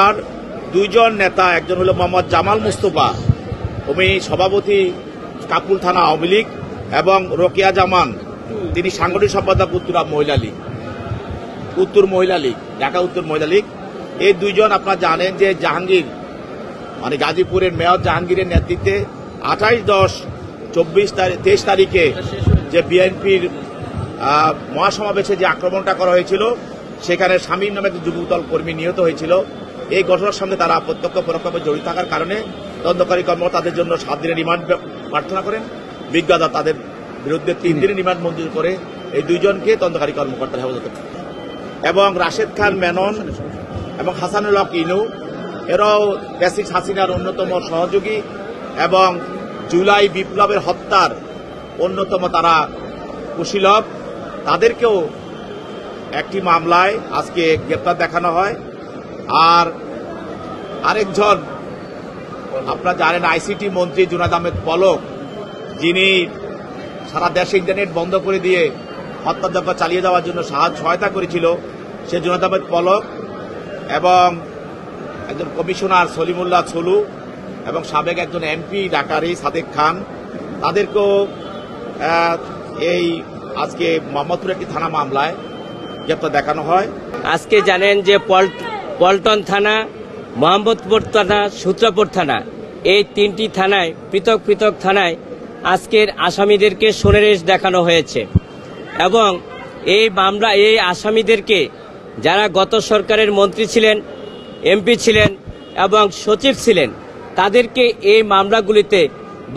আর দুইজন নেতা, একজন হলো মোহাম্মদ জামাল মুস্তফা, উনি সভাপতি কাপুল থানা আওয়ামী লীগ, এবং রোকেয়া জামান, তিনি সাংগঠনিক সম্পাদক উত্তর মহিলা লীগ, ঢাকা উত্তর মহিলা লীগ। এই দুইজন আপনারা জানেন যে জাহাঙ্গীর মানে গাজীপুরের মেয়র জাহাঙ্গীরের নেতৃত্বে 28-10-23 তারিখে যে বিএনপির মহাসমাবেশে যে আক্রমণটা করা হয়েছিল, সেখানে শামীম নামে একজন যুবদল কর্মী নিহত হয়েছিল। এই ঘটনার সঙ্গে তারা প্রত্যক্ষ পরোক্ষভাবে জড়িত থাকার কারণে তদন্তকারী কর্মকর্তা তাদের জন্য 7 দিনের রিমান্ড প্রার্থনা করেন। বিজ্ঞ আদালত তাদের বিরুদ্ধে 3 দিনের রিমান্ড মঞ্জুর করে এই দুইজনকে তদন্তকারী কর্মকর্তার হেফাজতে, এবং রাশেদ খান মেনন এবং হাসানুল হক ইনু, এরাও ফ্যাসিস্ট হাসিনার অন্যতম সহযোগী এবং জুলাই বিপ্লবের হত্যার অন্যতম তারা কুশীলব। তাদেরকেও একটি মামলায় আজকে গ্রেপ্তার দেখানো হয়। আর আরেকজন আপনারা জানেন আইসিটি মন্ত্রী জুনায়েদ আহমেদ পলক, যিনি সারা দেশে ইন্টারনেট বন্ধ করে দিয়ে হত্যাযজ্ঞ চালিয়ে যাওয়ার জন্য সহায়তা করেছিল, সে জুনায়েদ আহমেদ পলক, এবং একজন কমিশনার সলিমুল্লাহ ছলু, এবং সাবেক একজন এমপি ঢাকার সাদেক খান, তাদেরকেও এই আজকে মোহাম্মদপুর একটি থানা মামলায় গ্রেপ্তার দেখানো হয়। আজকে জানেন যে পল্টন থানা, মোহাম্মদপুর থানা, সূত্রাপুর থানা, এই 3টি থানায় পৃথক পৃথক থানায় আজকের আসামিদেরকে সোনারেশ দেখানো হয়েছে। এবং এই আসামিদেরকে যারা গত সরকারের মন্ত্রী ছিলেন, এমপি ছিলেন এবং সচিব ছিলেন, তাদেরকে এই মামলাগুলিতে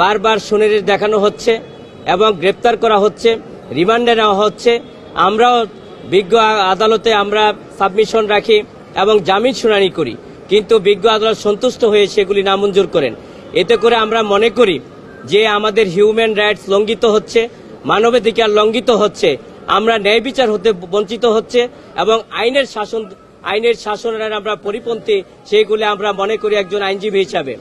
বারবার সোনারেশ দেখানো হচ্ছে এবং গ্রেপ্তার করা হচ্ছে, রিমান্ডে নেওয়া হচ্ছে। আমরাও বিজ্ঞ আদালতে আমরা সাবমিশন রাখি এবং জামিন শুনানি করি, কিন্তু বিজ্ঞ আদালত সন্তুষ্ট হয়ে সেগুলি নামঞ্জুর করেন। এতে করে আমরা মনে করি যে আমাদের হিউম্যান রাইটস লঙ্ঘিত হচ্ছে, মানবাধিকার লঙ্ঘিত হচ্ছে, আমরা ন্যায় বিচার হতে বঞ্চিত হচ্ছে, এবং আইনের শাসনের আমরা পরিপন্থী, সেইগুলি আমরা মনে করি একজন আইনজীবী হিসাবে।